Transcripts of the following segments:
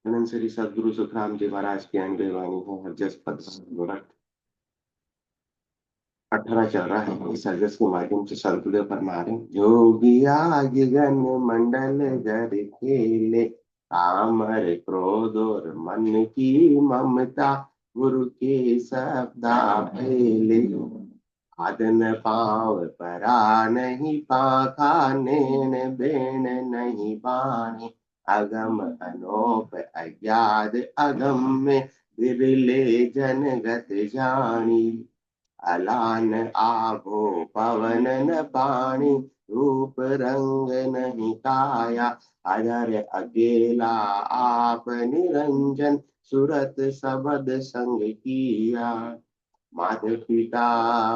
अनंत श्री सदगुरु सुखराम जी महाराज की अनबे वाणी है। हरजस पद गोरख 18 चल रहा है। इस हरजस के माध्यम से सदगुरुदेव फरमा रहे हैं, जोगिया गगन मंडल गर खेले, कामर क्रोध और मन की ममता, गुरु के शब्दा फैले, आदन पाव परा नहीं पाखा, नैन बेन नहीं बाणी, अगम अनोप अज्ञात अगम में, बिरले जनगत जानी, अलान आभो पवन न पानी, रूप रंग नहीं काया, अजर अकेला आप निरंजन, सुरत सबद संग किया, मात पिता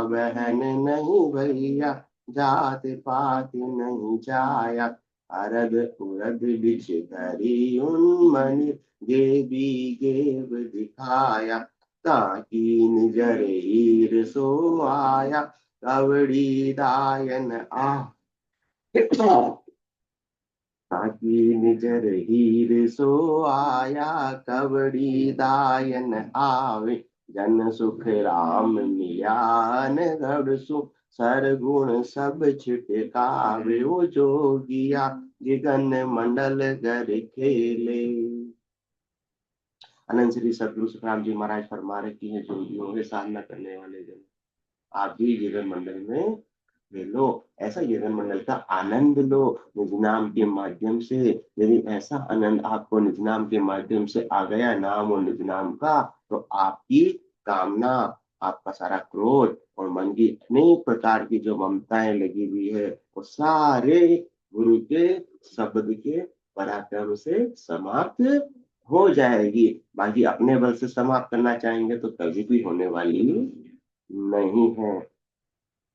बहन नहीं भैया, जात पात नहीं जाया, अरद उरद बिच धरी उन्मनि, देवी गेव दिखाया, ताकि निजर हीर सो आया, कवड़ी दायन आ ताकि निजर हीर सो आया, कवड़ी दायन आवे, जन सुख राम मिल्यान गढ़ सुख, सरगुण सब छिटकावे, वो जोगिया जिगन मंडल गर खेले। अनंत श्री सदगुरु सुखराम जी महाराज फरमा रहे कि ये जोगियों के साधना करने वाले जन, आप भी जीवन मंडल में ले लो, ऐसा जीवन मंडल का आनंद लो निज नाम के माध्यम से। यदि ऐसा आनंद आपको निज नाम के माध्यम से आ गया, नाम और निज नाम का, तो आपकी कामना, आपका सारा क्रोध और मन की अनेक प्रकार की जो ममताएं लगी हुई है, वो सारे गुरु के शब्द के पराक्रम से समाप्त हो जाएगी। बाकी अपने बल से समाप्त करना चाहेंगे तो कभी भी होने वाली नहीं है।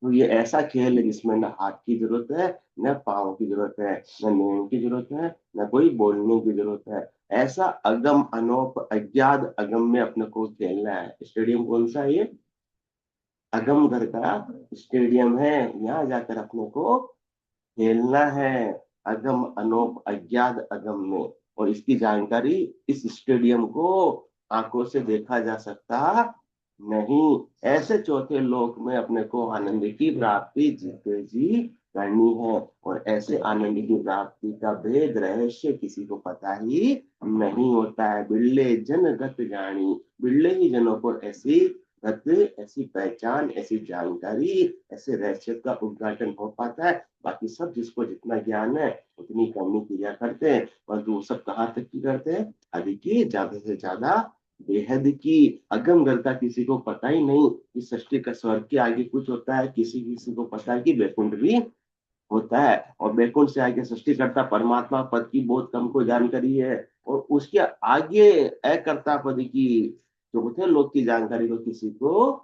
तो ये ऐसा खेल है जिसमें न हाथ की जरूरत है, न पाँव की जरूरत है, न नैन की जरूरत है, न कोई बोलने की जरूरत है। ऐसा अगम अनोप अज्ञात अगम में अपने को खेलना है। स्टेडियम कौन सा है ये? अगमगढ़ का स्टेडियम है, यहाँ जाकर अपने को खेलना है, अगम अनोप अज्ञात अगम में। और इसकी जानकारी इस स्टेडियम को आंखों से देखा जा सकता नहीं। ऐसे चौथे लोक में अपने को आनंद की प्राप्ति जीते जी करनी है। और ऐसे आनंद की प्राप्ति का भेद रहस्य किसी को पता ही नहीं होता है। बिरले जन गत जानी, बिरले ही जनों को ऐसी गत, ऐसी पहचान, ऐसी जानकारी, ऐसे रहस्य का उद्घाटन हो पाता है। बाकी सब जिसको जितना ज्ञान है उतनी करनी क्रिया करते हैं, परंतु वो सब कहाँ तक की करते हैं? अधिक ज्यादा से ज्यादा बेहद की। अगम गर्ता किसी को पता ही नहीं कि सृष्टि का स्वर्ग के आगे कुछ होता है। किसी किसी को पता है कि वैकुंठ भी होता है, और वैकुंठ से आगे सृष्टिकर्ता परमात्मा पद की बहुत कम को जानकारी है। और उसके आगे अकर्ता पद की, चौथे लोक की जानकारी तो किसी को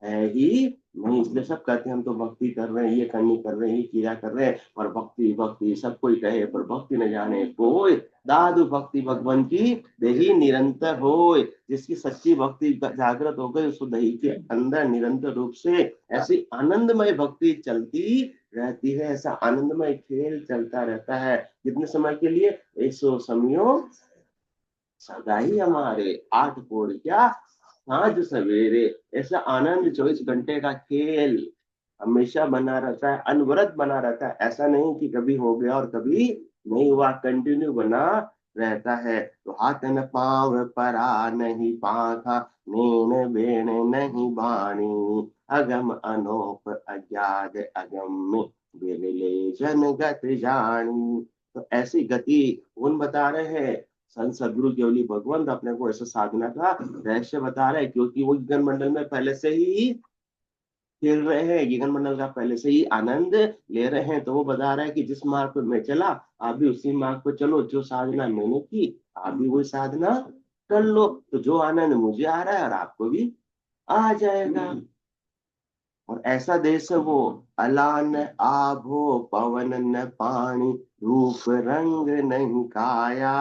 है ही नहीं। इसलिए सब कहते हैं हम तो भक्ति कर रहे हैं, ये करनी कर रहे हैं, ये क्रिया कर रहे हैं, और भक्ति भक्ति सब कोई कहे पर भक्ति न जाने कोई, दादु भक्ति भगवान की दही निरंतर होए। जिसकी सच्ची भक्ति जागृत हो गई, उसको दही के अंदर निरंतर रूप से ऐसी आनंदमय भक्ति चलती रहती है। ऐसा आनंदमय खेल चलता रहता है। कितने समय के लिए? 100 समयों सदा ही हमारे, 8 कोड़ क्या साँझ सवेरे। ऐसा आनंद 24 घंटे का खेल हमेशा बना रहता है, अनवरत बना रहता है। ऐसा नहीं कि कभी हो गया और कभी नहीं हुआ, कंटिन्यू बना रहता है। तो हाथ न पाँव परा नहीं पाखा, नेन बेन नहीं बाणी, अगम अनोप अज्ञात अगम में, बिरले जनगत जानी। तो ऐसी गति उन बता रहे हैं संत सदगुरु केवली भगवंत अपने को ऐसा साधना का रहस्य बता रहे हैं, क्योंकि वो गगन मंडल में पहले से ही खेल रहे हैं, गगन मंडल का पहले से ही आनंद ले रहे हैं। तो वो बता रहा है कि जिस मार्ग पर मैं चला, आप भी उसी मार्ग पर चलो। जो साधना मैंने की, आप भी वही साधना कर लो, तो जो आनंद मुझे आ रहा है और आपको भी आ जाएगा। और ऐसा देश है वो, अलान आभो पवन न पानी, रूप रंग नहीं काया,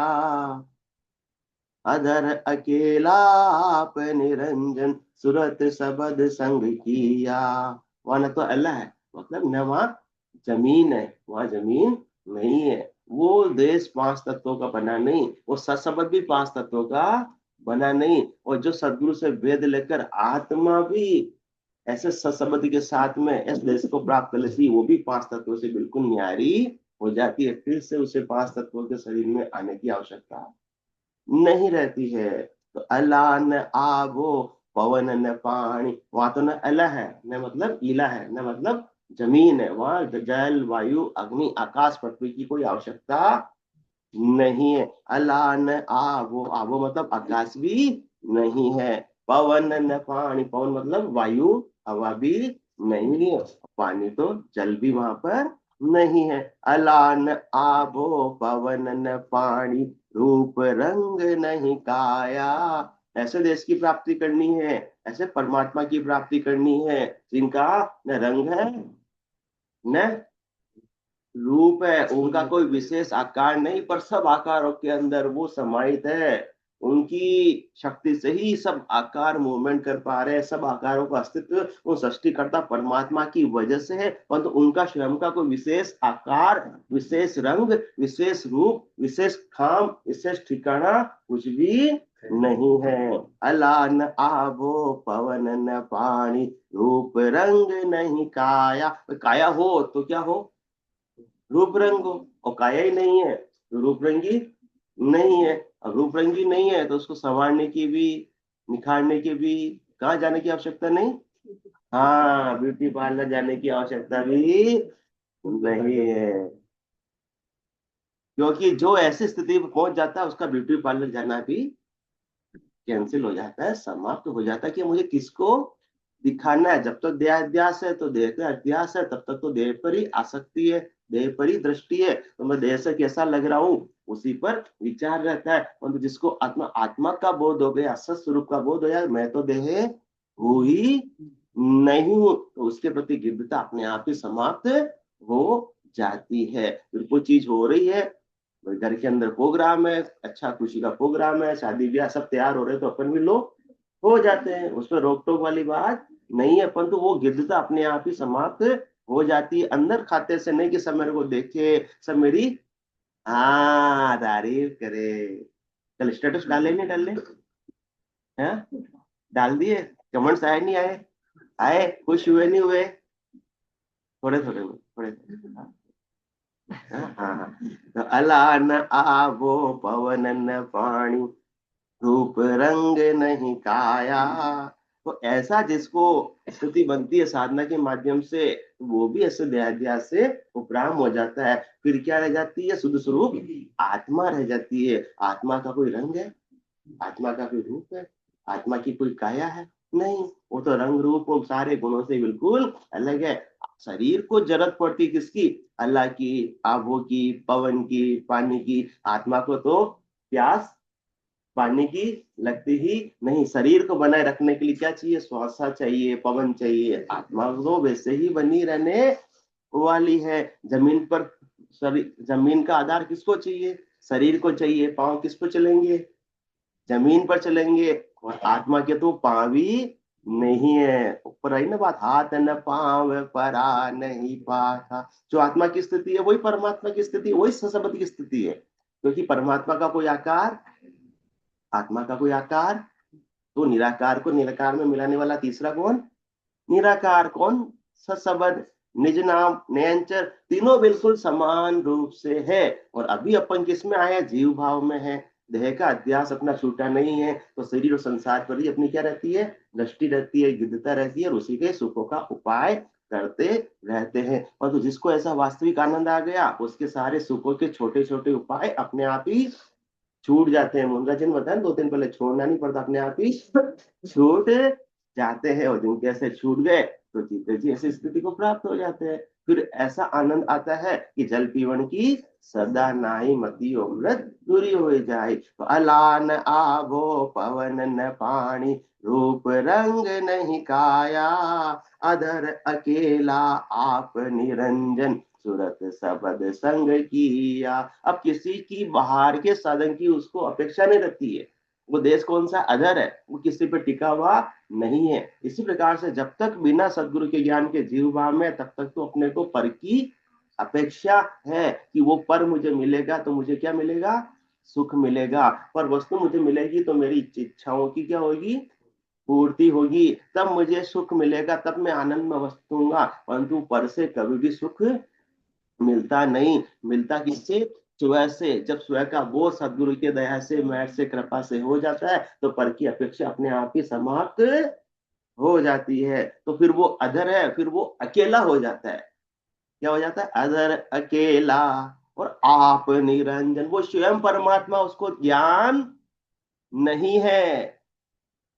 अधर अकेला आप निरंजन, सुरत सबद संग किया। वहां न तो अल्लाह है, मतलब न वहां जमीन है, वहां जमीन नहीं है। वो देश पांच तत्वों का बना नहीं, वो सत्सबद भी पांच तत्वों का बना नहीं, और जो सदगुरु से वेद लेकर आत्मा भी ऐसे सत्सबद के साथ में इस देश को प्राप्त कर लेती, वो भी पांच तत्वों से बिल्कुल न्यारी हो जाती है। फिर से उसे पांच तत्वों के शरीर में आने की आवश्यकता नहीं रहती है। तो अला न आबो पवन न पानी, वहां तो न अल है, न मतलब ईला है, न मतलब जमीन है, वहां जल वायु अग्नि आकाश पृथ्वी की कोई आवश्यकता नहीं है। अला न आबो, आबो मतलब आकाश भी नहीं है। पवन न पानी, पवन मतलब वायु हवा भी नहीं है, पानी तो जल भी वहां पर नहीं है। अला न आबो पवन न पानी, रूप रंग नहीं काया। ऐसे देश की प्राप्ति करनी है, ऐसे परमात्मा की प्राप्ति करनी है जिनका न रंग है न रूप है, उनका कोई विशेष आकार नहीं, पर सब आकारों के अंदर वो समाहित है। उनकी शक्ति से ही सब आकार मूवमेंट कर पा रहे हैं, सब आकारों का अस्तित्व वो सृष्टिकर्ता परमात्मा की वजह से है, परंतु उनका स्वयं का कोई विशेष आकार, विशेष रंग, विशेष रूप, विशेष खाम, विशेष ठिकाना कुछ भी नहीं है। अला न आभो पवन न पानी, रूप रंग नहीं काया। काया हो तो क्या हो, रूप रंग हो, और काया ही नहीं है तो रूप रंगी नहीं है। अब रूप रंगी नहीं है तो उसको संवारने की भी, निखारने की भी कहाँ जाने की आवश्यकता नहीं। हाँ, ब्यूटी पार्लर जाने की आवश्यकता भी नहीं है, क्योंकि जो ऐसी स्थिति में पहुंच जाता है उसका ब्यूटी पार्लर जाना भी कैंसिल हो जाता है, समाप्त हो जाता है कि मुझे किसको दिखाना है। जब तक देह अध्यास है तो देह का अध्यास है, तब तक तो देह पर ही आसक्ति है, देह पर ही दृष्टि है, तो मैं देह से कैसा लग रहा हूँ उसी पर विचार रहता है। परंतु जिसको आत्मा आत्मा का बोध हो गया, सत स्वरूप का बोध हो गया, मैं तो देह हूँ ही नहीं हूँ, तो उसके प्रति गिद्धता अपने आप ही समाप्त हो जाती है। फिर कोई चीज हो रही है, घर के अंदर प्रोग्राम है, अच्छा खुशी का प्रोग्राम है, शादी ब्याह सब तैयार हो रहे तो अपन भी लोग हो जाते हैं, उसमें रोक टोक वाली बात नहीं है, परंतु वो गिद्धता अपने आप ही समाप्त हो जाती है। अंदर खाते से नहीं कि सब मेरे को देखे, सब मेरी हाँ तारीफ करे। कल स्टेटस डाले नहीं डाले हैं, डाल दिए, कमेंट्स आए नहीं आए, आए खुश हुए नहीं हुए, थोड़े थोड़े हुए, थोड़े थोड़े। हाँ हाँ, तो अला न आवो पवन न पानी, रूप रंग नहीं काया। तो ऐसा जिसको स्थिति बनती है साधना के माध्यम से, वो भी ऐसे देहाध्यास से उपराम हो जाता है। फिर क्या रह जाती है, शुद्ध स्वरूप आत्मा रह जाती है। आत्मा का कोई रंग है, आत्मा का कोई रूप है, आत्मा की कोई काया है नहीं, वो तो रंग रूप और सारे गुणों से बिल्कुल अलग है। शरीर को जरूरत पड़ती किसकी, अल्लाह की, आभो की, पवन की, पानी की। आत्मा को तो प्यास पानी की लगती ही नहीं। शरीर को बनाए रखने के लिए क्या चाहिए, श्वास चाहिए, पवन चाहिए। आत्मा तो वैसे ही बनी रहने वाली है। जमीन पर शरीर, जमीन का आधार किसको चाहिए, शरीर को चाहिए। पांव किस पर चलेंगे, जमीन पर चलेंगे, और आत्मा के तो पांव भी नहीं है। ऊपर आई ना बात, हाथ न पांव परा नहीं पाता। जो आत्मा की स्थिति है वही परमात्मा की स्थिति, वही ससबत की स्थिति है, क्योंकि परमात्मा का कोई आकार, आत्मा का कोई आकार, तो निराकार को निराकार में मिलाने वाला तीसरा कौन, निराकार कौन, ससबद, निज नाम, नयंचर, तीनों बिल्कुल समान रूप से है। और अभी अपन किस में आए, जीव भाव में है। देह का अध्यास अपना छूटा नहीं है, तो शरीर और संसार पर ही अपनी क्या रहती है, दृष्टि रहती है, गिद्धता रहती है, और उसी के सुखों का उपाय करते रहते हैं। और तो जिसको ऐसा वास्तविक आनंद आ गया, उसके सारे सुखों के छोटे छोटे उपाय अपने आप ही छूट जाते हैं। मुंद्राजन बताया 2 दिन पहले, छोड़ना नहीं पड़ता, अपने आप ही छूट जाते हैं। और जिनके ऐसे छूट गए तो जीते जी ऐसी स्थिति को प्राप्त हो जाते हैं। फिर ऐसा आनंद आता है कि जल पीवन की सदा नाई मती अमृत दूरी हो जाए। तो अलान आभो पवन न पानी, रूप रंग नहीं काया, अधर अकेला आप निरंजन, सूरत सबद संग किया। अब किसी की बाहर के साधन की उसको अपेक्षा नहीं रहती है। वो देश कौन सा, अधर है, वो किसी पे टिका हुआ नहीं है। इसी प्रकार से जब तक बिना सदगुरु के ज्ञान के जीव भाव में, तब तक तो अपने को पर की अपेक्षा है कि वो पर मुझे मिलेगा तो मुझे क्या मिलेगा, सुख मिलेगा। पर वस्तु मुझे मिलेगी तो मेरी इच्छाओं की क्या होगी, पूर्ति होगी, तब मुझे सुख मिलेगा, तब मैं आनंद में वस्तूंगा। परंतु पर से कभी भी सुख मिलता नहीं। मिलता किससे, स्वयं से। जब स्वयं का बोध सदगुरु की दया से, मेहर से, कृपा से हो जाता है तो पर की अपेक्षा अपने आप ही समाप्त हो जाती है। तो फिर वो अधर है, फिर वो अकेला हो जाता है। क्या हो जाता है, अधर, अकेला। और आप निरंजन, वो स्वयं परमात्मा, उसको ज्ञान नहीं है।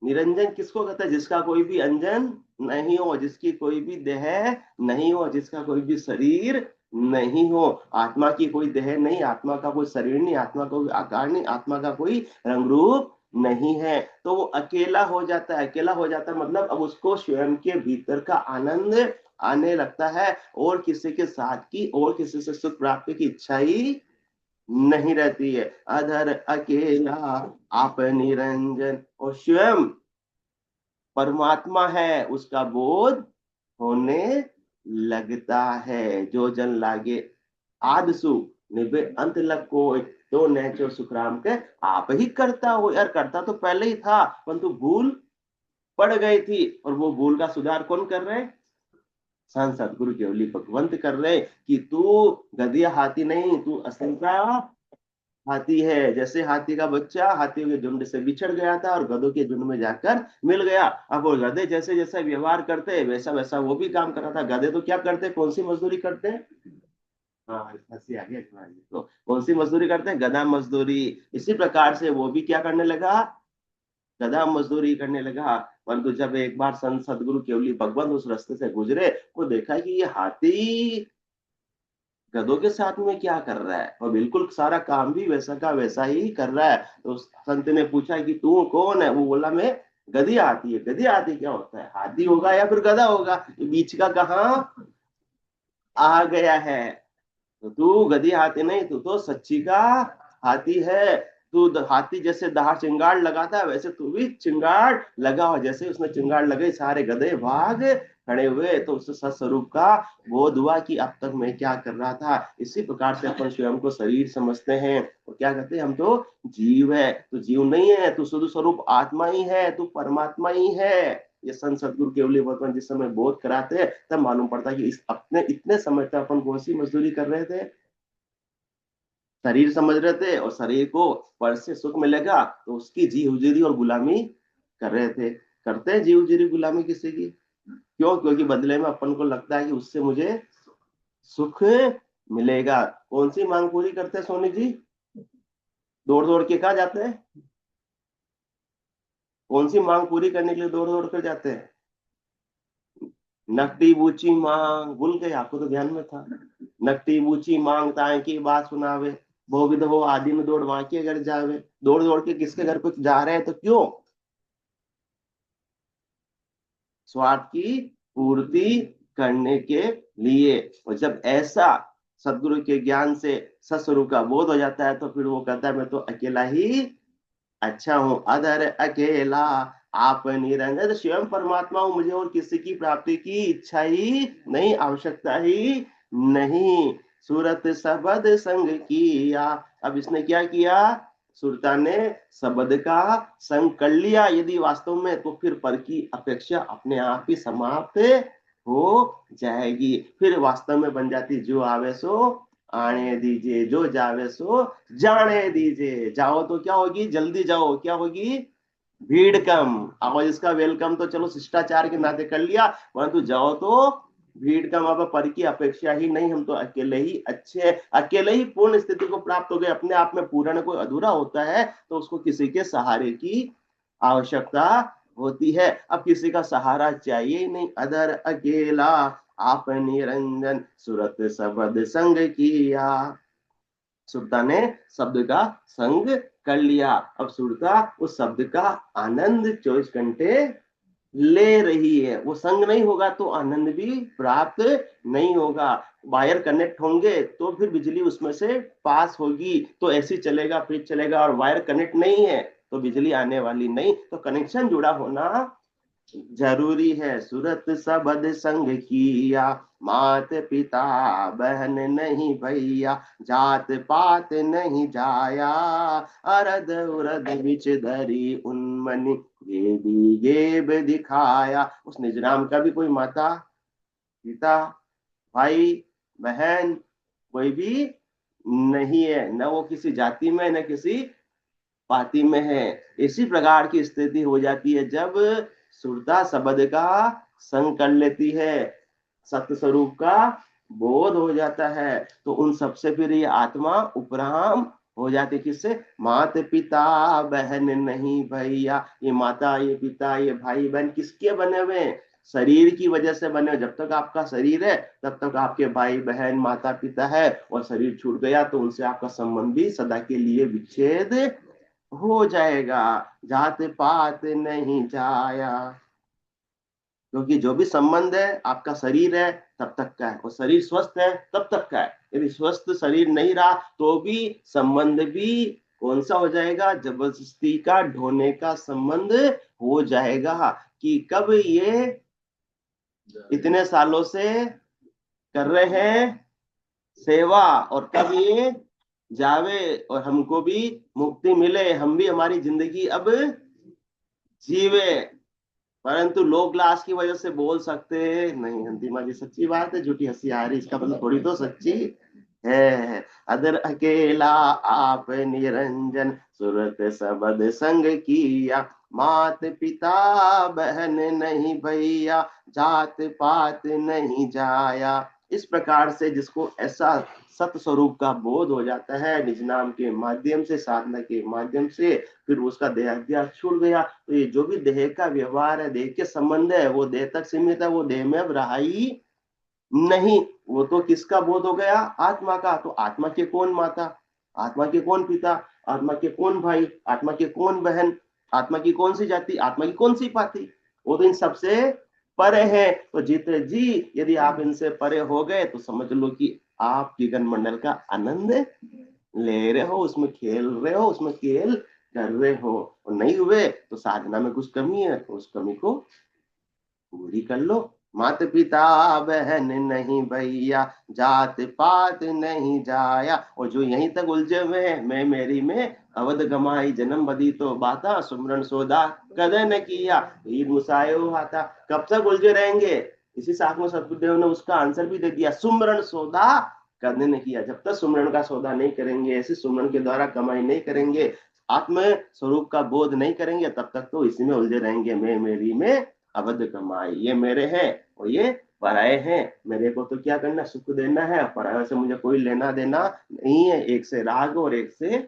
निरंजन किसको कहता है, जिसका कोई भी अंजन नहीं हो, जिसकी कोई भी देह नहीं हो, जिसका कोई भी शरीर नहीं हो। आत्मा की कोई देह नहीं, आत्मा का कोई शरीर नहीं, आत्मा का कोई आकार नहीं, आत्मा का कोई रंग रूप नहीं है। तो वो अकेला हो जाता है। अकेला हो जाता है मतलब अब उसको स्वयं के भीतर का आनंद आने लगता है, और किसी के साथ की और किसी से सुख प्राप्ति की इच्छा ही नहीं रहती है। अधर, अकेला, आप निरंजन, और स्वयं परमात्मा है उसका बोध होने लगता है। जो जन लागे आद सुख, निभे अंत लग कोई, तो नेचो सुखराम के आप ही करता हो। यार करता तो पहले ही था, परंतु भूल पड़ गई थी, और वो भूल का सुधार कौन कर रहे हैं, संत सदगुरु केवली भगवंत कर रहे कि तू गधिया हाथी नहीं, तू असल का हाथी है। जैसे हाथी का बच्चा हाथियों के झुंड से बिछड़ गया था और गधों के झुंड में जाकर मिल गया। अब वो गधे जैसे जैसा व्यवहार करते वैसा वैसा वो भी काम कर रहा था। गधे तो क्या करते, कौन सी मजदूरी करते हैं, हाँ हंसी आ गई तुम्हारी। तो कौन सी मजदूरी करते हैं, गधा मजदूरी। इसी प्रकार से वो भी क्या करने लगा, गधा मजदूरी करने लगा। परंतु जब एक बार संत सदगुरु केवली भगवंत उस रास्ते से गुजरे, वो देखा कि ये हाथी गधों के साथ में क्या कर रहा है, और बिल्कुल सारा काम भी वैसा का वैसा ही कर रहा है। तो उस संत ने पूछा कि तू कौन है, वो बोला मैं गधी हाथी है। गधी हाथी क्या होता है, हाथी होगा या फिर गधा होगा, ये बीच का कहाँ आ गया है। तो तू गधी हाथी नहीं, तू तो सच्ची का हाथी है। तू हाथी जैसे दहाड़ चिंगाड़ लगाता है, वैसे तू भी चिंगाड़ लगा। हो जैसे उसने चिंगाड़ लगे, सारे गधे भाग खड़े हुए। तो उस सत्स्वरूप का बोध हुआ कि अब तक मैं क्या कर रहा था। इसी प्रकार से अपन स्वयं को शरीर समझते हैं और क्या कहते हैं, हम तो जीव है। तो जीव नहीं है, तू शुद्ध स्वरूप आत्मा ही है, तू परमात्मा ही है। ये संत सदगुरु केवली भगवान जिस समय बोध कराते हैं, तब मालूम पड़ता है कि इस अपने इतने समय तक अपन कौन सी मजदूरी कर रहे थे, शरीर समझ रहे थे, और शरीर को पर से सुख मिलेगा तो उसकी जी हुजूरी और गुलामी कर रहे थे। करते हैं जी हुजूरी गुलामी किसी की, क्यों, क्योंकि बदले में अपन को लगता है कि उससे मुझे सुख मिलेगा। कौन सी मांग पूरी करते हैं सोनी जी, दौड़ दौड़ के कहा जाते हैं, कौन सी मांग पूरी करने के लिए दौड़ दौड़ कर जाते हैं, नकटी बूची मांग, भूल गए, आपको तो ध्यान में था। नकटी बूची मांग ताए की बात सुनावे, बहुविध हो आदि में दौड़ वहां के घर जावे। दौड़ दौड़ के किसके घर को जा रहे हैं, तो क्यों, स्वार्थ की पूर्ति करने के लिए। और जब ऐसा सदगुरु के ज्ञान से सस्वरूप का बोध हो जाता है, तो फिर वो कहता है मैं तो अकेला ही अच्छा हूं। अधर, अकेला, आप निरंजन, स्वयं परमात्मा हूं, मुझे और किसी की प्राप्ति की इच्छा ही नहीं, आवश्यकता ही नहीं। सूरत सबद संग किया, अब इसने क्या किया, सुरता ने शब्द का संग कर लिया यदि वास्तव में, तो फिर पर की अपेक्षा अपने आप ही समाप्त हो जाएगी। फिर वास्तव में बन जाती जो आवे सो आने दीजिए, जो जावे सो जाने दीजिए। जाओ तो क्या होगी, जल्दी जाओ, क्या होगी, भीड़ कम। अब इसका वेलकम तो चलो शिष्टाचार के नाते कर लिया, परंतु जाओ तो भीड़ कम। अब पर की अपेक्षा ही नहीं, हम तो अकेले ही अच्छे, अकेले ही पूर्ण स्थिति को प्राप्त हो गए। अपने आप में पूर्ण कोई अधूरा होता है तो उसको किसी के सहारे की आवश्यकता होती है। अब किसी का सहारा चाहिए ही नहीं। अधर, अकेला, आप निरंजन, सूरत सबद संग किया। सुरता ने शब्द का संग कर लिया। अब सुरता उस शब्द का आनंद 24 घंटे ले रही है। वो संग नहीं होगा तो आनंद भी प्राप्त नहीं होगा। वायर कनेक्ट होंगे तो फिर बिजली उसमें से पास होगी, तो ऐसे चलेगा, फ्रिज चलेगा। और वायर कनेक्ट नहीं है तो बिजली आने वाली नहीं। तो कनेक्शन जुड़ा होना जरूरी है सुरत सबद संग किया, मात पिता बहन नहीं भैया, जात पात नहीं जाया, अरद उरद बिच धरी उन्मनि, गेबी गेब दिखाया। उस निजराम का भी कोई माता पिता भाई बहन कोई भी नहीं है, न वो किसी जाति में न किसी पाती में है। इसी प्रकार की स्थिति हो जाती है जब सुरता शब्द का संग कर लेती है, सत्य स्वरूप का बोध हो जाता है, तो उन सबसे फिर ये आत्मा उपराम हो जाती। किससे? माता पिता बहन नहीं भैया। ये माता ये पिता ये भाई बहन किसके बने हुए हैं? शरीर की वजह से बने हुए। जब तक आपका शरीर है तब तक आपके भाई बहन माता पिता है, और शरीर छूट गया तो उनसे आपका संबंध भी सदा के लिए विच्छेद हो जाएगा। जात पात नहीं जाया, क्योंकि जो भी संबंध है आपका शरीर है तब तक का है, और शरीर स्वस्थ है तब तक का है। यदि स्वस्थ शरीर नहीं रहा तो भी संबंध भी कौन सा हो जाएगा? जबरदस्ती का ढोने का संबंध हो जाएगा। कि कब ये इतने सालों से कर रहे हैं सेवा, और कब ये जावे और हमको भी मुक्ति मिले, हम भी हमारी जिंदगी अब जीवे। परंतु लोग लाश की वजह से बोल सकते नहीं। अंतिमा जी सच्ची बात है, झूठी हंसी आ रही, इसका मतलब थोड़ी तो सच्ची है। अदर अकेला आप निरंजन, सुरत सबद संग किया, मात पिता बहन नहीं भैया, जात पात नहीं जाया। इस प्रकार से जिसको ऐसा सत स्वरूप का बोध हो जाता है निज नाम के माध्यम से, साधना के माध्यम से, फिर उसका देहाध्यास छूट गया। तो ये जो भी देह का व्यवहार है, देह के संबंध है, वो देह तक सीमित है, वो देह में अब रहा ही नहीं। वो तो किसका बोध हो गया? आत्मा का। तो आत्मा के कौन माता, आत्मा के कौन पिता, आत्मा के कौन भाई, आत्मा के कौन बहन, आत्मा की कौन सी जाति, आत्मा की कौन सी पाति? वो तो इन सबसे परे है। तो जीते जी यदि आप इनसे परे हो गए तो समझ लो कि आप जीवन मंडल का आनंद ले रहे हो, उसमें खेल रहे हो, उसमें खेल कर रहे हो। और नहीं हुए तो साधना में कुछ कमी है तो उस कमी को पूरी कर लो। माता पिता बहन नहीं भैया, जात पात नहीं जाया। और जो यहीं तक उलझे हुए हैं मैं मेरी में, अवध गमाई जन्म बदी तो बाता, सुमरन सोदा कदे न किया, हीर मुसायो हाथा। कब तक उलझे रहेंगे? इसी साथ में सतगुरुदेव ने उसका आंसर भी दे दिया, सुमरन सौदा करने ने किया। जब तक सुमरन का सौदा नहीं करेंगे, ऐसे सुमरन के द्वारा कमाई नहीं करेंगे, आत्म स्वरूप का बोध नहीं करेंगे, तब तक तो इसी में उलझे रहेंगे। मैं मेरी में अवध कमाई, ये मेरे हैं और ये पराये हैं। मेरे को तो क्या करना? सुख देना है, पराये से मुझे कोई लेना देना नहीं है। एक से राग और एक से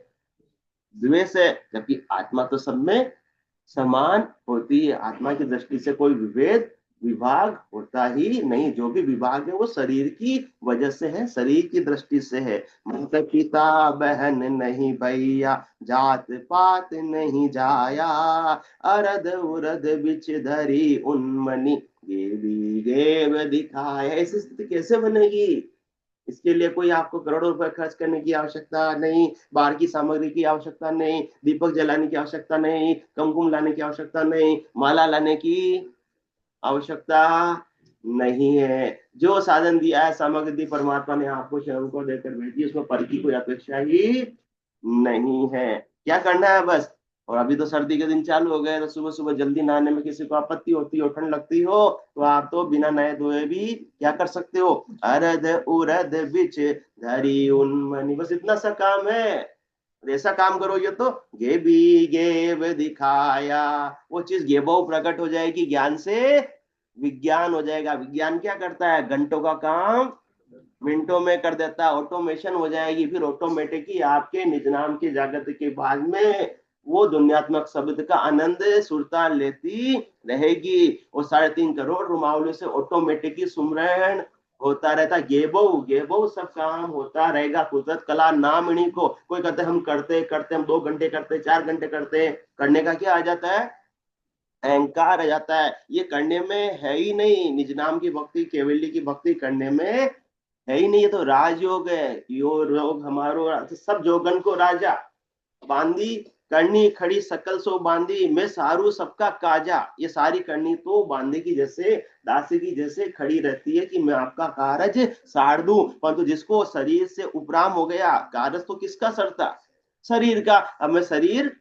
द्वेष है, जबकि आत्मा तो सब में समान होती है। आत्मा की दृष्टि से कोई विभेद विभाग होता ही नहीं। जो भी विभाग है वो शरीर की वजह से है, शरीर की दृष्टि से है। माता पिता बहन नहीं भैया, जात पात नहीं जाया, अरद उरद बिच धरी उन्मनी, देवी देव दिखाए। ऐसी स्थिति कैसे बनेगी? इसके लिए कोई आपको करोड़ों रुपए खर्च करने की आवश्यकता नहीं, बाहर की सामग्री की आवश्यकता नहीं, दीपक जलाने की आवश्यकता नहीं, कुमकुम लाने की आवश्यकता नहीं, माला लाने की आवश्यकता नहीं है। जो साधन दिया है, सामग्री दी परमात्मा ने आपको, स्वयं को देकर भेजी, उसमें पर की कोई अपेक्षा ही नहीं है। क्या करना है बस? और अभी तो सर्दी के दिन चालू हो गए, तो सुबह सुबह जल्दी नहाने में किसी को आपत्ति होती हो, ठंड लगती हो, तो आप तो बिना नहाए धोए भी क्या कर सकते हो? अरद उरद बिच धरी उन्मनी, बस इतना सा काम है। ऐसा काम करोगे तो गेबी गेब दिखाया, वो चीज गेबो प्रकट हो जाएगी, ज्ञान से विज्ञान हो जाएगा। विज्ञान क्या करता है? घंटों का काम मिनटों में कर देता है, ऑटोमेशन हो जाएगी। फिर ऑटोमेटिक ही आपके निज नाम के जागत के बाद में वो दुनियात्मक शब्द का आनंद सुरता लेती रहेगी। और 3.5 करोड़ रुमावली से ऑटोमेटिक ही सुमरण होता रहता। गेबो गेबो सब काम होता रहेगा। कुदरत कला नाम इन्हीं को। कोई कहते हम करते करते, हम 2 घंटे करते, 4 घंटे करते, करने का क्या आ जाता है? अहंकार आ जाता है। ये करने में है ही नहीं। निज नाम की भक्ति, केवली की भक्ति करने में है ही नहीं। ये तो राजयोग है। यो रोग हमारो सब जोगन को राजा बांधी करनी खड़ी सकल सो बांधी, मैं सारू सबका काजा। ये सारी करनी तो बांधे की जैसे, दासी की जैसे खड़ी रहती है कि मैं आपका कारज सार दूं, परंतु जिसको शरीर से उपराम हो गया, कारज तो किसका सरता, शरीर का। अब मैं शरीर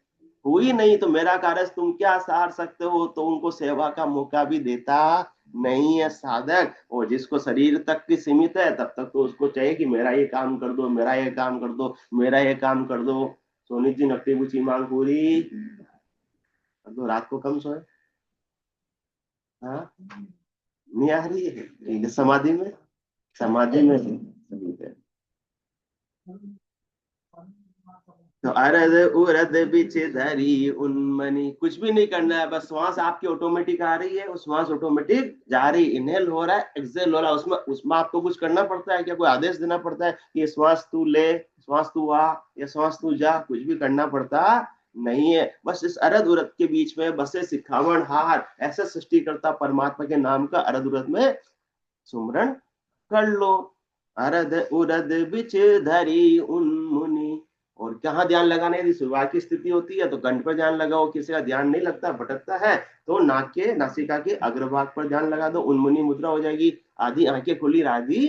हुई नहीं तो मेरा कारज तुम क्या सार सकते हो, तो उनको सेवा का मौका भी देता नहीं है साधक। और जिसको शरीर तक की सीमित है तब तक तो उसको चाहिए कि मेरा ये काम कर दो, मेरा ये काम कर दो, मेरा ये काम कर दो। सोनी जी नकटी बुची मांग पूरी कर दो, रात को कम सोए। हाँ, नहीं आ रही है, ठीक है, समाधि में, समाधि में सही है। तो अरद उरद बिच धरी उन्मनी, कुछ भी नहीं करना है, बस श्वास आपकी ऑटोमेटिक आ रही है, उस श्वास ऑटोमेटिक जा रही, इनहेल हो रहा है, एक्सहेल हो रहा है, उसमें उसमें आपको कुछ करना पड़ता है क्या, कोई आदेश देना पड़ता है कि ये श्वास तू ले, श्वास तू आ, या श्वास तू जा, कुछ भी करना पड़ता नहीं है। बस इस अरद उरद के बीच में बसे सिखावन हार, ऐसे सृष्टिकर्ता परमात्मा के नाम का अरद उरद में सुमरन कर लो। अरद उरद बिच धरी उन्मुनि, और कहाँ ध्यान लगाने, यदि शुरुआत की स्थिति होती है तो कंठ पर ध्यान लगाओ, किसी का ध्यान नहीं लगता, भटकता है, तो नाक के नासिका के अग्रभाग पर ध्यान लगा दो, उन्मुनि मुद्रा हो जाएगी, आधी आंखें खुली आधी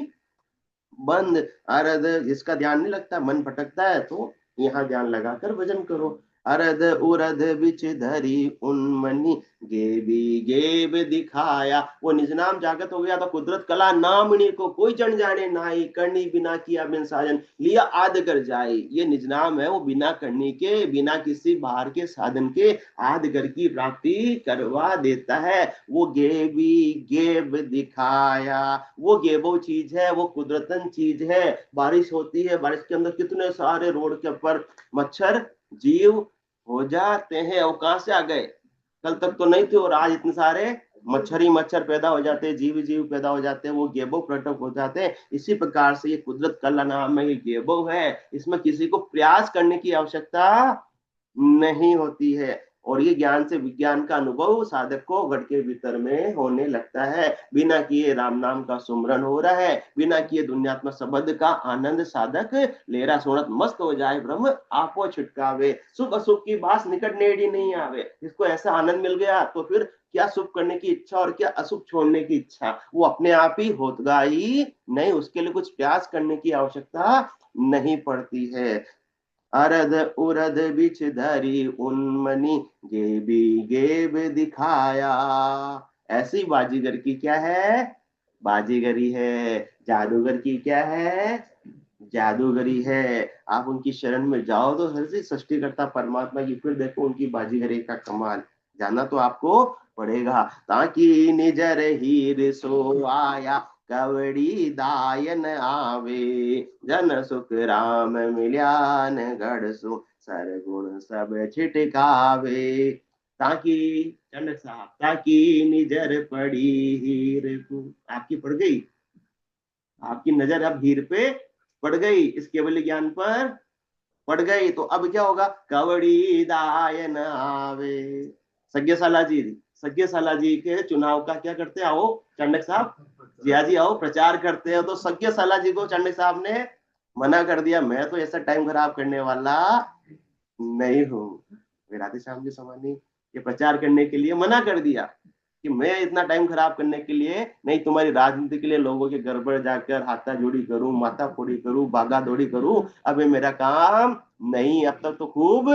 बंद। अरद जिसका ध्यान नहीं लगता, मन भटकता है, तो यहाँ ध्यान लगाकर भजन करो। अरद उरद बिच धरी उन्मनी, गेबी गेब दिखाया, वो निज नाम जागत हो गया तो कुदरत कला नामणी को कोई जन जाने नाई, करनी बिना किया बिन साजन लिया आद कर जाए। ये निज नाम है, वो बिना करनी के, बिना किसी बाहर के साधन के आद कर की प्राप्ति करवा देता है। वो गेबी गेब दिखाया, वो गेबो चीज है, वो कुदरतन चीज है। बारिश होती है, बारिश के अंदर कितने सारे रोड के ऊपर मच्छर जीव हो जाते हैं, और कहां से आ गए, कल तक तो नहीं थे, और आज इतने सारे मच्छर ही मच्छर पैदा हो जाते हैं, जीव जीव पैदा हो जाते हैं, वो गेबो प्रटक हो जाते हैं। इसी प्रकार से ये कुदरत का नाम है, ये गेबो है, इसमें किसी को प्रयास करने की आवश्यकता नहीं होती है। और ये ज्ञान से विज्ञान का अनुभव साधक को घट के भीतर में होने लगता है, बिना किए राम नाम का सुमरन हो रहा है, बिना किए दुनियात्मक शब्द का आनंद साधक ले रहा, सोनत मस्त हो जाए ब्रह्म आपो छिटकावे, शुभ अशुभ की बात निकट नेड़ी नहीं आवे। इसको ऐसा आनंद मिल गया तो फिर क्या शुभ करने की इच्छा और क्या अशुभ छोड़ने की इच्छा, वो अपने आप ही होगा ही नहीं, उसके लिए कुछ प्रयास करने की आवश्यकता नहीं पड़ती है। अरद उरद बिच धरी उन्मनी, गेबी गेब दिखाया। ऐसी बाजीगर की क्या है, बाजीगरी है, जादूगर की क्या है, जादूगरी है। आप उनकी शरण में जाओ तो हर से सृष्टिकर्ता परमात्मा की, फिर देखो उनकी बाजीगरी का कमाल, जानना तो आपको पड़ेगा। ताकि निजर हीर सो आया, कवड़ी दायन आवे, जन सुख राम मिल्यान गढ़ सो, सरगुण सब छिटकावे। ताकि चंड साहब, ताकि निजर पड़ी हीर को, आपकी पड़ गई, आपकी नजर अब हीर पे पड़ गई, इस केवल ज्ञान पर पड़ गई, तो अब क्या होगा, कवड़ी दायन आवे। सज्ञशाला जी, सज्ञशाला जी के चुनाव का क्या करते, आओ चंडक साहब, जिया जी आओ प्रचार करते हो, तो सज्ञशाला जी को चंडक साहब ने मना कर दिया, मैं तो ऐसा टाइम खराब करने वाला नहीं हूँ। राधे श्याम जी समानी ये प्रचार करने के लिए मना कर दिया कि मैं इतना टाइम खराब करने के लिए नहीं, तुम्हारी राजनीति के लिए लोगों के घर पर जाकर हाथा जोड़ी करूं, माथा फोड़ी करूं, भागा दौड़ी करूं, अब ये मेरा काम नहीं। अब तक तो खूब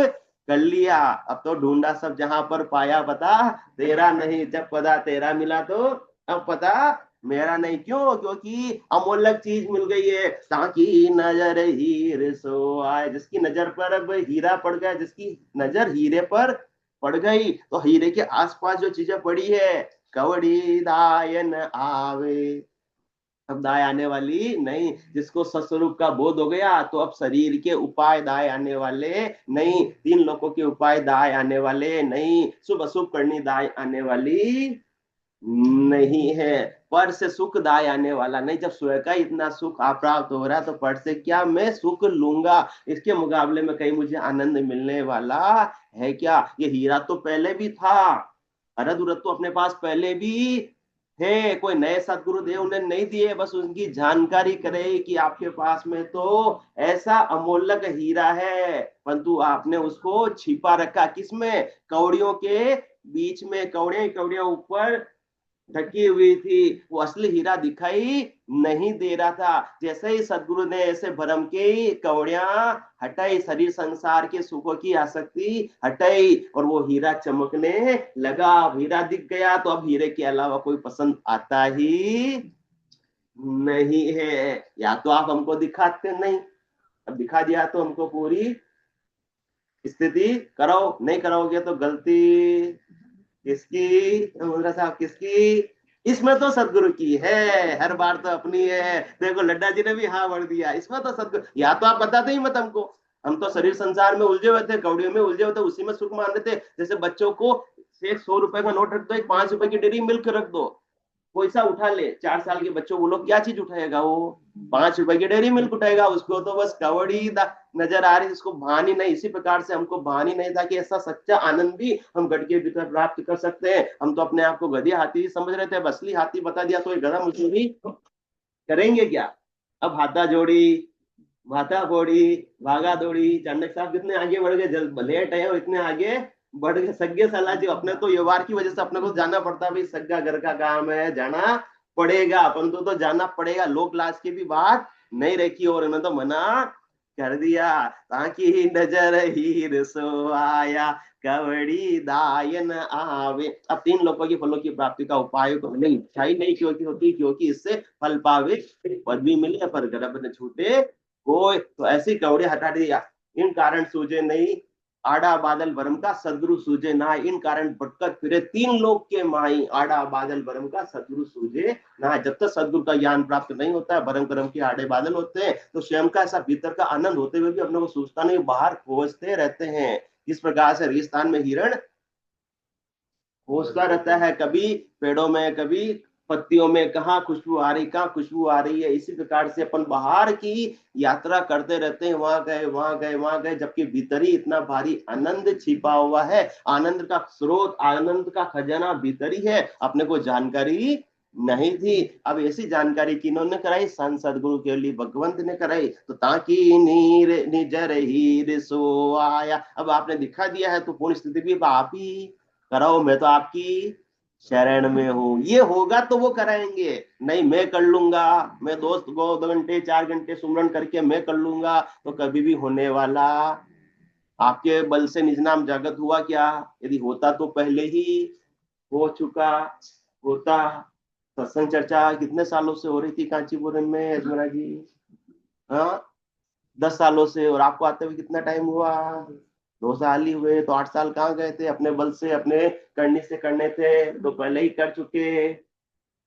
कर लिया, अब तो ढूंढा सब जहां पर पाया पता तेरा नहीं, जब पता तेरा मिला तो अब पता मेरा नहीं। क्यों, क्योंकि अमूल्य चीज मिल गई है। ताकि नजर हीर सो आए, जिसकी नजर पर अब हीरा पड़ गया, जिसकी नजर हीरे पर पड़ गई, तो हीरे के आसपास जो चीजें पड़ी है, कवड़ी दायन आवे, अब दाय आने वाली नहीं। जिसको सस्वरूप का बोध हो गया तो अब शरीर के उपाय दाय आने वाले नहीं, तीन लोगों के उपाय दाय आने वाले नहीं, शुभ अशुभ करनी दाय आने वाली नहीं है, पर से सुख दाय आने वाला नहीं। जब स्वयं का इतना सुख अप्राप्त हो रहा है तो पर से क्या मैं सुख लूंगा, इसके मुकाबले में कहीं मुझे आनंद मिलने वाला है क्या। ये हीरा तो पहले भी था, अरद उरद तो अपने पास पहले भी है, कोई नए सदगुरुदेव उन्हें नहीं दिए, बस उनकी जानकारी करे कि आपके पास में तो ऐसा अमूल्यक हीरा है, परंतु आपने उसको छिपा रखा किसमें, कौड़ियों के बीच में, कौड़ियां कौड़ियां ऊपर ढकी हुई थी, वो असली हीरा दिखाई नहीं दे रहा था। जैसे ही सदगुरु ने ऐसे भरम की कौड़ियां हटाई, शरीर संसार के सुखों की आसक्ति हटाई और वो हीरा चमकने लगा। अब हीरा दिख गया तो अब हीरे के अलावा कोई पसंद आता ही नहीं है। या तो आप हमको दिखाते नहीं, अब दिखा दिया तो हमको पूरी स्थिति करो, नहीं करोगे तो गलती किसकी, मुद्रा साहब किसकी, इसमें तो सदगुरु की है, हर बार तो अपनी है। देखो लड्डा जी ने भी हाँ भर दिया, इसमें तो सदगुरु, या तो आप बताते ही मत हमको, हम तो शरीर संसार में उलझे हुए थे, कौड़ियों में उलझे हुए थे, उसी में सुख मान रहे थे। जैसे बच्चों को एक 100 रुपए का नोट रख दो, एक 5 रुपए की डेरी मिल्क रख दो, कोई सा उठा ले, 4 साल के बच्चों वो लोग क्या चीज उठाएगा, वो 5 रुपए की डेयरी मिल्क उठाएगा, उसको तो बस कवड़ी नजर आ रही, उसको भान ही नहीं। इसी प्रकार से हमको भान ही नहीं था कि ऐसा सच्चा आनंद भी हम गढ़ के भीतर प्राप्त कर सकते हैं। हम तो अपने आप को गधी हाथी समझ रहे थे, अब असली हाथी बता दिया तो ये गधा मजदूरी करेंगे क्या। अब हाथा जोड़ी, माथा फोड़ी, भागा दौड़ी, चाणक्य साहब कितने आगे बढ़ गए, जल्द लेट है और इतने आगे बढ़ गए। सग्गे सलाह जी, अपने तो व्यवहार की वजह से अपने को जाना पड़ता है, भाई सग्गा घर का काम है, जाना पड़ेगा, अपन तो जाना पड़ेगा, लोक लाज की भी बात नहीं रखी और इन्होंने तो मना कर दिया। ताकि नजर हीर सो आया, कवड़ी दायन आवे। अब 3 लोगों की फलों की प्राप्ति का उपाय तो हमें इच्छा ही नहीं क्योंकि होती, क्योंकि इससे फल पावे, पद भी मिले पर गर्भ न छूटे कोई। तो ऐसी कौड़े हटा दिया, इन कारण सूझे नहीं आड़ा बादल भरम का, सदगुरु सूझे ना, इन कारण भटकत फिरे 3 लोग के माई, आड़ा बादल भरम का सदगुरु सूझे ना। जब तक सदगुरु का ज्ञान प्राप्त नहीं होता है, भरम करम के आड़े बादल होते हैं, तो स्वयं का ऐसा भीतर का आनंद होते हुए भी अपने को सूझता नहीं, बाहर खोजते रहते हैं। इस प्रकार से रेगिस्तान में हिरण खोजता रहता है, कभी पेड़ों में, कभी पत्तियों में, कहाँ खुशबू आ रही, कहाँ खुशबू आ रही है। इसी प्रकार से अपन बाहर की यात्रा करते रहते हैं, वहां गए वहां गए वहां गए, जबकि भीतर ही इतना भारी आनंद छिपा हुआ है। आनंद का स्रोत, आनंद का खजाना भीतर ही है, अपने को जानकारी नहीं थी। अब ऐसी जानकारी किन्होंने कराई, संत सदगुरु के लिए भगवंत ने कराई। तो ताकि नीर निजर हीर सो आया, अब आपने दिखा दिया है तो पूर्ण स्थिति भी आप ही कराओ, मैं तो आपकी शरण में हूं। ये होगा तो वो कराएंगे, नहीं मैं कर लूंगा, मैं दोस्त को 2 घंटे 4 घंटे सुमरन करके मैं कर लूंगा, तो कभी भी होने वाला, आपके बल से निज नाम जागृत हुआ क्या, यदि होता तो पहले ही हो चुका होता। सत्संग चर्चा कितने सालों से हो रही थी कांचीपुरम में अजमरा जी, हाँ 10 सालों से, और आपको आते हुए कितना टाइम हुआ, 2 साल ही हुए, तो 8 साल कहाँ गए थे, अपने बल से अपने करने से करने थे तो पहले ही कर चुके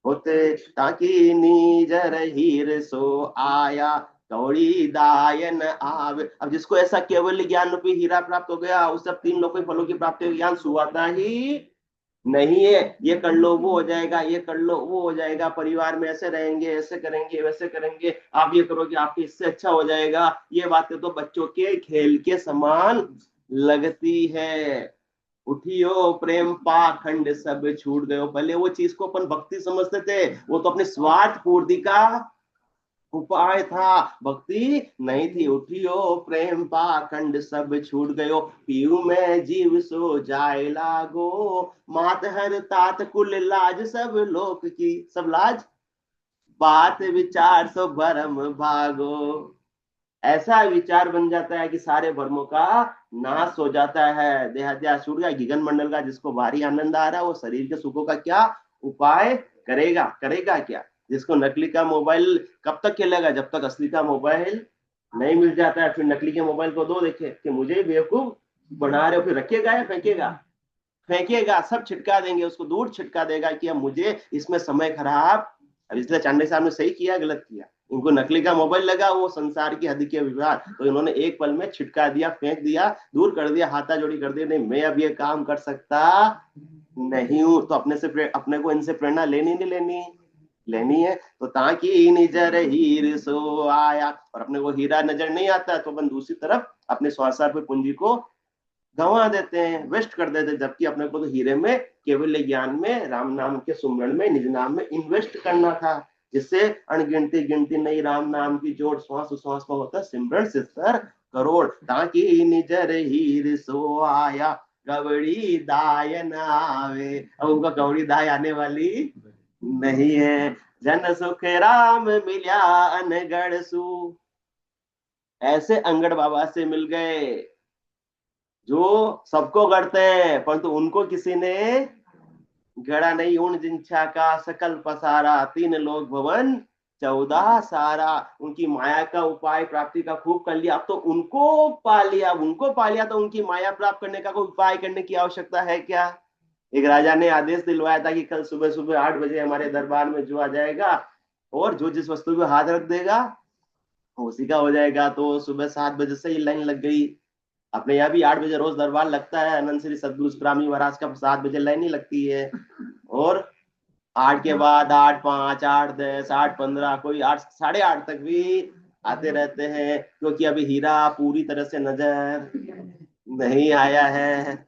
होते। ताकि नीजर हीर सो आया, कौड़ी दायन आवे। अब जिसको ऐसा केवल ज्ञान रूपी हीरा प्राप्त हो गया, उस सब 3 लोगों के फलों की प्राप्ति ज्ञान सुहाता ही नहीं है। ये कर लो वो हो जाएगा, ये कर लो वो हो जाएगा, परिवार में ऐसे रहेंगे, ऐसे करेंगे, वैसे करेंगे, आप ये करोगे आपके इससे अच्छा हो जाएगा, ये बातें तो बच्चों के खेल के समान लगती है। उठियो प्रेम पाखंड सब छूट गयो, पहले वो चीज को अपन भक्ति समझते थे, वो तो अपने स्वार्थ पूर्ति का उपाय था, भक्ति नहीं थी। उठियो प्रेम पाखंड सब छूट गयो, पीऊ में जीव सो जाए लागो, मात हर तात कुल लाज सब लोक की, सब लाज बात विचार सो भरम भागो। ऐसा विचार बन जाता है कि सारे भ्रमों का नाश हो जाता है, देहाध्यास छूट गया, गिगन मंडल का जिसको भारी आनंद आ रहा है, वो शरीर के सुखों का क्या उपाय करेगा, करेगा क्या। जिसको नकली का मोबाइल कब तक खेलेगा, जब तक असली का मोबाइल नहीं मिल जाता है। फिर नकली के मोबाइल को दो, देखे कि मुझे बेवकूफ बना रहे हो, फिर रखेगा या फेंकेगा, फेंकेगा, सब छिटका देंगे उसको, दूर छिटका देगा कि अब मुझे इसमें समय खराब। अब इसलिए चांडे साहब ने सही किया गलत किया, इनको नकली का मोबाइल लगा, वो संसार की हद के विवाद, तो इन्होंने एक पल में छिटका दिया, फेंक दिया, दूर कर दिया, हाथा जोड़ी कर दिया, नहीं मैं अब ये काम कर सकता नहीं हूं। तो अपने से, अपने को इनसे प्रेरणा लेनी नहीं लेनी, लेनी है। तो ताकि निजर हीर सो आया, और अपने को हीरा नजर नहीं आता तो अपन दूसरी तरफ अपने स्वास्थ्य पे पूंजी को गंवा देते हैं, वेस्ट कर देते हैं, जबकि अपने को तो हीरे में, केवल ज्ञान में, राम नाम के सुमरण में, निज नाम में इन्वेस्ट करना था, जिससे अनगिनती गिनती नहीं राम नाम की जोड़, श्वास श्वास में होता सिमरण सितर करोड़, ताकि निजर हीर सो आया कवड़ी दाय न आवे। अब उनका कवड़ी दाय आने वाली नहीं है। जन सुख राम मिल्या अनगढ़ सू, ऐसे अंगड़ बाबा से मिल गए जो सबको गढ़ते हैं, परंतु उनको किसी ने गढ़ा नहीं। उन जिनछा का सकल पसारा, तीन लोक भवन 14 सारा। उनकी माया का उपाय प्राप्ति का खूब कर लिया, अब तो उनको पा लिया, उनको पा लिया, तो उनकी माया प्राप्त करने का कोई उपाय करने की आवश्यकता है क्या? एक राजा ने आदेश दिलवाया था कि कल सुबह सुबह 8 बजे हमारे दरबार में जो आ जाएगा और जो जिस वस्तु पे हाथ रख देगा उसी का हो जाएगा। तो सुबह 7 बजे से ही लाइन लग गई। अपने यहाँ भी 8 बजे रोज दरबार लगता है, अनंत श्री सदगुरु सुखरामी महाराज का 7 बजे लाइन ही लगती है। और 8 के बाद 8:05, 8:10, 8:15, कोई 8, 8:30 तक भी आते रहते हैं, क्योंकि अभी हीरा पूरी तरह से नजर नहीं आया है।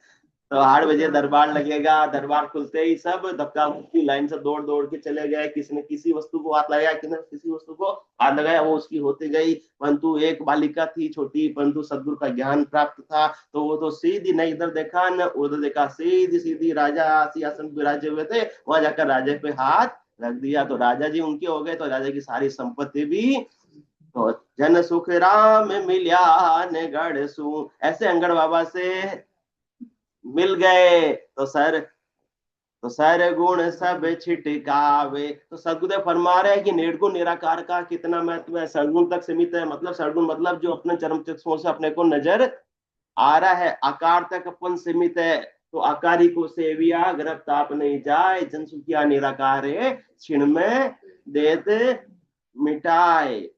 तो 8 बजे दरबार लगेगा, दरबार खुलते ही सब धक्का मुक्की लाइन से दौड़ दौड़ के चले गए। किसी ने किसी वस्तु को हाथ लगाया, किसी ने किसी वस्तु को हाथ लगाया, वो उसकी होती गई। परंतु एक बालिका थी छोटी, परंतु सदगुरु का ज्ञान प्राप्त था, तो वो तो सीधी न इधर देखा न उधर देखा, सीधी सीधी राजा सिंहासन विराजे हुए थे, वहां जाकर राजे पे हाथ रख दिया, तो राजा जी उनके हो गए। तो राजा की सारी संपत्ति भी, तो जन सुख राम मिल्या ने गढ़ सू, ऐसे अंगड़ बाबा से मिल गए। तो सर गुण सब छिटकावे। तो सदगुरुदेव फरमा रहे हैं कि निर्गुण निराकार का कितना महत्व है। सरगुण तक सीमित है, मतलब सरगुण मतलब जो अपने चरम चक्षुओं से अपने को नजर आ रहा है। आकार तक अपन सीमित है, तो आकारी को सेविया ग्रह ताप नहीं जाए, जन सुखिया निराकार क्षण में देत मिटाए।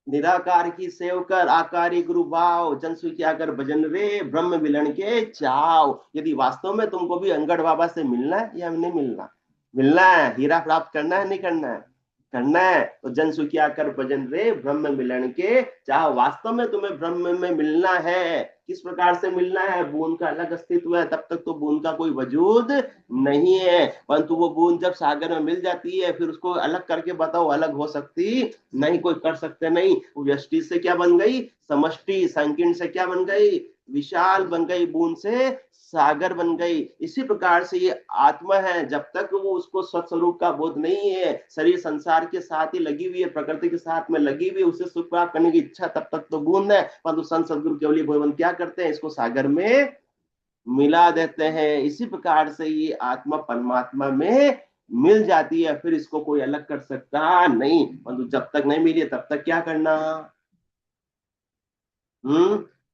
निराकार की सेव कर आकारी गुरु भाव, जन स्वीकार कर भजन रे ब्रह्म मिलन के चाव। यदि वास्तव में तुमको भी अंगड़ बाबा से मिलना है या नहीं मिलना, मिलना है, हीरा प्राप्त करना है नहीं करना है, करना है, तो जन सुखिया कर भजन रे ब्रह्म मिलन के चाह। वास्तव में तुम्हें ब्रह्म में मिलना है, किस प्रकार से मिलना है? बूंद का अलग अस्तित्व है, तब तक तो बूंद का कोई वजूद नहीं है, परंतु वो बूंद जब सागर में मिल जाती है फिर उसको अलग करके बताओ, अलग हो सकती नहीं, कोई कर सकते नहीं। वो व्यष्टि से क्या बन गई? समष्टि। संकीर्ण से क्या बन गई? विशाल बन गई। बूंद से सागर बन गई। इसी प्रकार से ये आत्मा है, जब तक वो उसको स्वस्वरूप का बोध नहीं है, शरीर संसार के साथ ही लगी हुई है, प्रकृति के साथ में लगी हुई है, उसे सुख प्राप्त करने की इच्छा, तब तक तो बूंद है। परंतु संत सदगुरु केवली भगवान क्या करते हैं? इसको सागर में मिला देते हैं। इसी प्रकार से ये आत्मा परमात्मा में मिल जाती है, फिर इसको कोई अलग कर सकता नहीं। परंतु जब तक नहीं मिली तब तक क्या करना?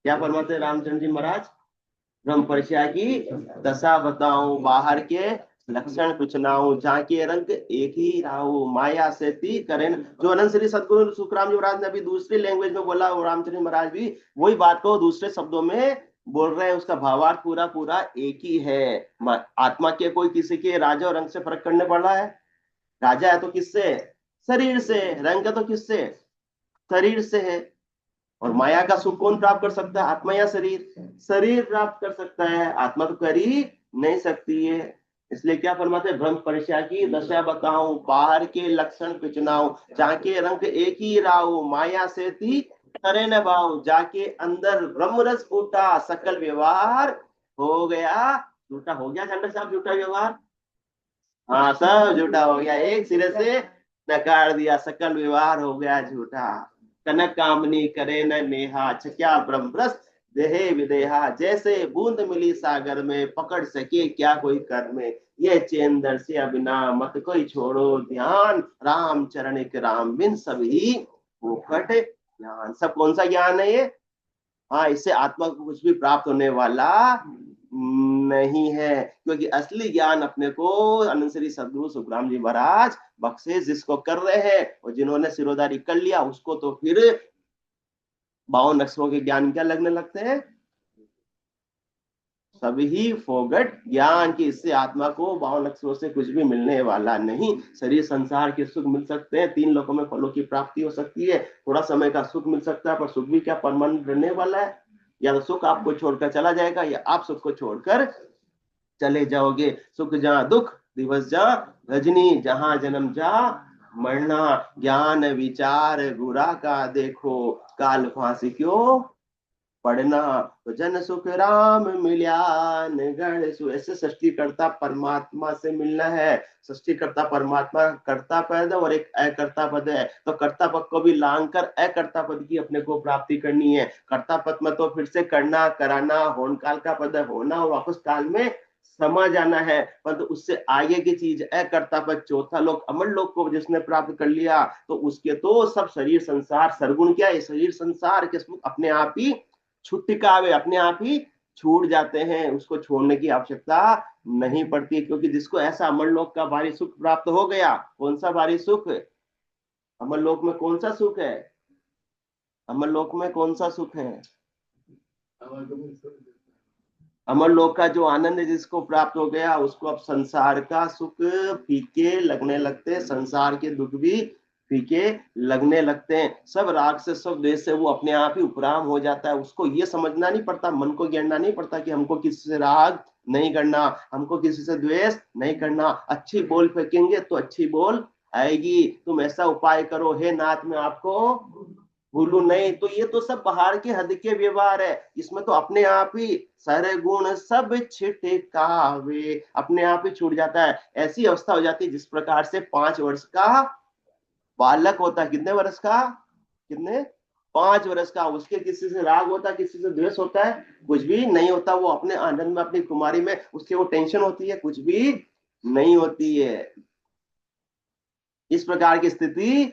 क्या फरमाते रामचंद्र जी महाराज? ब्रह्म परिचय की दशा बताऊं, बाहर के लक्षण पुछनाऊं, झांके रंग एक ही राहु, माया से ती करें। जो अनंत श्री सदगुरु सुखराम जी महाराज ने अभी दूसरी लैंग्वेज में बोला, वो रामचंद्र महाराज भी वही बात को दूसरे शब्दों में बोल रहे हैं। उसका भावार्थ पूरा पूरा एक ही है। आत्मा के कोई किसी के राजा और रंग से फर्क करने पड़ रहा है? राजा है तो किससे? शरीर से। रंग है तो किससे? शरीर से है। और माया का सुख कौन प्राप्त कर सकता है? आत्मा या शरीर? शरीर प्राप्त कर सकता है, आत्मा तो कर ही नहीं सकती है। इसलिए क्या फरमाते हैं? ब्रह्म परिचय की दशा बताऊं, बाहर के लक्षण पिचनाऊं, जाके रंग एक ही राहु, माया से थी करे न भाव, जाके अंदर ब्रह्म रस फूटा, सकल व्यवहार हो गया झूठा। हो गया चंद्र साहब झूठा व्यवहार? हाँ, सब झूठा हो गया, एक सिरे से नकार दिया, सकल व्यवहार हो गया झूठा। कनक कामनी करे न नेहा, छक्या ब्रह्मरस देहे विदेहा। जैसे बूंद मिली सागर में, पकड़ सके क्या कोई कर में। ये चैन दर से अबिना मत कोई छोड़ो ध्यान, राम चरण एक राम बिन सभी फूफट ज्ञान। सब कौन सा ज्ञान है ये? हाँ, इससे आत्मा को कुछ भी प्राप्त होने वाला नहीं है, क्योंकि असली ज्ञान अपने को अनंत श्री सदगुरु सुखराम जी महाराज बख्शे जिसको कर रहे हैं, और जिन्होंने सिरोधारी कर लिया उसको तो फिर 52 अक्षरों के ज्ञान क्या लगने लगते हैं? सभी फोगट ज्ञान की। इससे आत्मा को 52 अक्षरों से कुछ भी मिलने वाला नहीं। शरीर संसार के सुख मिल सकते हैं, 3 लोकों में फलों की प्राप्ति हो सकती है, थोड़ा समय का सुख मिल सकता है, पर सुख भी क्या परमानेंट रहने वाला है? या तो सुख आपको छोड़कर चला जाएगा या आप सुख को छोड़कर चले जाओगे। सुख जहाँ दुख दिवस जहाँ रजनी, जहाँ जन्म जहाँ मरना, ज्ञान विचार बुरा का देखो, काल फांसी क्यों पढ़ना, तो जन सुख राम मिल्यान गण सु। ऐसे सृष्टिकर्ता परमात्मा से मिलना है। सृष्टिकर्ता परमात्मा कर्ता पद और एक अकर्ता पद है, तो कर्ता पद को भी लांग कर अकर्ता पद की अपने को प्राप्ति करनी है। कर्ता पद में तो फिर से करना कराना होन काल का पद है, होना और वापस काल में समा जाना है। परंतु उससे आगे की चीज अकर्ता पद, चौथा लोक अमर लोक को जिसने प्राप्त कर लिया, तो उसके तो सब शरीर संसार सरगुण क्या है, शरीर संसार के अपने आप ही छुटकावे, अपने आप ही छूट जाते हैं। उसको छोड़ने की आवश्यकता नहीं पड़ती, क्योंकि जिसको ऐसा अमरलोक का भारी सुख प्राप्त हो गया। कौन सा भारी सुख? अमरलोक में कौन सा सुख है? अमरलोक में कौन सा सुख है? अमरलोक का जो आनंद जिसको प्राप्त हो गया, उसको अब संसार का सुख फीके लगने लगते, संसार के दुख भी फीके लगने लगते हैं। सब राग से सब द्वेष से वो अपने आप ही उपराम हो जाता है। उसको ये समझना नहीं पड़ता, मन को गिरना नहीं पड़ता कि हमको किसी से राग नहीं करना, हमको किसी से द्वेष नहीं करना। अच्छी बोल फेंकेंगे तो अच्छी बोल आएगी। तुम ऐसा उपाय करो हे नाथ में आपको भूलू नहीं। तो ये तो सब बाहर के हद के व्यवहार है। इसमें तो अपने आप ही सारे गुण सब छिटकावे, अपने आप ही छूट जाता है। ऐसी अवस्था हो जाती है जिस प्रकार से 5 वर्ष का बालक होता है। कितने वर्ष का? कितने? 5 वर्ष का। उसके किसी से राग होता है, किसी से द्वेष होता है? कुछ भी नहीं होता। वो अपने आनंद में, अपनी कुमारी में, उसके वो टेंशन होती है? कुछ भी नहीं होती है। इस प्रकार की स्थिति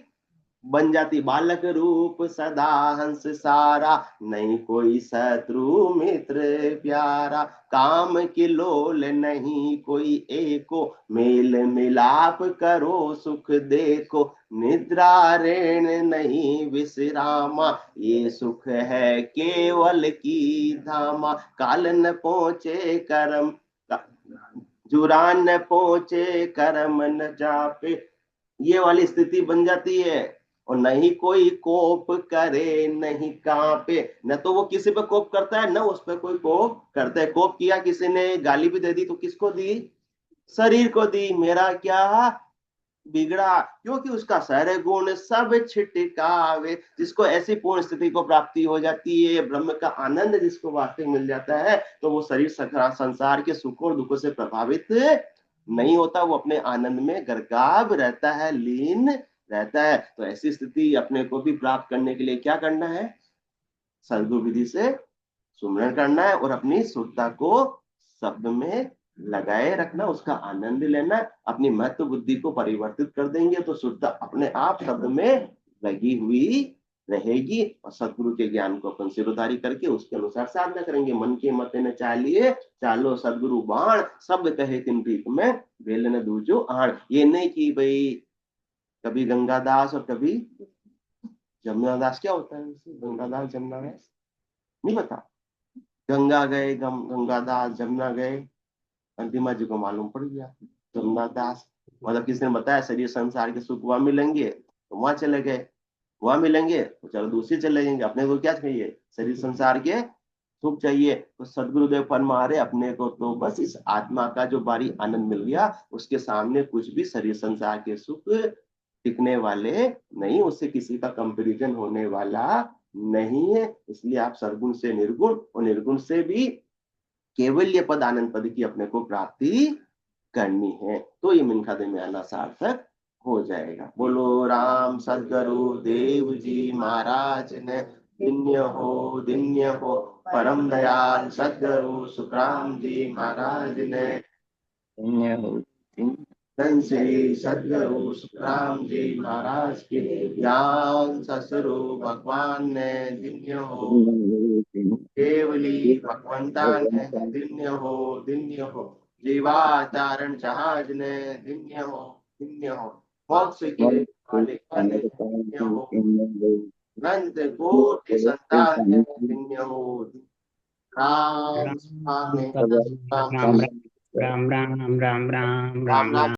बन जाती। बालक रूप सदा हंस सारा, नहीं कोई शत्रु मित्र प्यारा, काम की लोल नहीं कोई एको, मेल मिलाप करो सुख देखो, निद्रा ऋण नहीं विश्रामा, ये सुख है केवल की धामा, काल न पहुंचे कर्म जुरान न पहुंचे कर्म न जापे। ये वाली स्थिति बन जाती है। और नहीं कोई कोप करे नहीं कांपे, न तो वो किसी पे कोप करता है, न उस पर कोई कोप करता है। कोप किया किसी ने, गाली भी दे दी, तो किसको दी? शरीर को दी। मेरा क्या बिगड़ा? क्योंकि उसका सारे गुण सब छिटकावे। जिसको ऐसी पूर्ण स्थिति को प्राप्ति हो जाती है, ब्रह्म का आनंद जिसको वास्तविक मिल जाता है, तो वो शरीर संसार के सुखों और दुखों से प्रभावित नहीं होता। वो अपने आनंद में गर्गाब रहता है, लीन रहता है। तो ऐसी स्थिति अपने को भी प्राप्त करने के लिए क्या करना है? सद्गुरु विधि से सुमरण करना है और अपनी सुरता को शब्द में लगाए रखना, उसका आनंद लेना। अपनी महत्व बुद्धि को परिवर्तित कर देंगे तो शुद्धता अपने आप शब्द में लगी हुई रहेगी। और सदगुरु के ज्ञान को अपन सिरोधारी करके उसके अनुसार साधना करेंगे। मन के मत न चालिए चालो सदगुरु बाण, शब्द कहे तिन प्रीत में वेल न दूजो आण। ये नहीं कि भाई कभी गंगादास और कभी जमुनादास। क्या होता है गंगादास जमुनादास? नहीं पता। गंगा गए, गंगादास, जमुना गए, अंतिमा जी को मालूम पड़ गया जमुना दास। मतलब किसने बताया शरीर संसार के सुख वहां मिलेंगे तो वहां चले गए, वहां मिलेंगे तो चलो दूसरी चले जाएंगे। अपने को क्या चाहिए? शरीर संसार के सुख चाहिए। तो सदगुरुदेव फरमा रहे अपने को तो बस इस आत्मा का जो बारी आनंद मिल गया, उसके सामने कुछ भी शरीर संसार के सुख टिकने वाले नहीं, उससे किसी का कंपैरिजन होने वाला नहीं है। इसलिए आप सरगुण से निर्गुण और निर्गुण से भी केवल ये पद आनंद पद की अपने को प्राप्ति करनी है, तो ये मिनखा में आना सार्थक हो जाएगा। बोलो राम सदगुरु देव जी महाराज ने दिन्य हो परम दयाल सदगुरु सुखराम जी महाराज ने धन श्री सदगुरु सुखराम जी महाराज के ज्ञान ससुरु भगवान ने दिन्य हो, केवली भगवंता ने दिन्य हो, जीवाचारण जहाज ने दिन्य हो, मोक्ष के मालिक ने दिन्य हो, अनंत कोटि संतान ने दिन्य हो। राम राम स्वामी राम राम राम राम राम राम राम राम राम।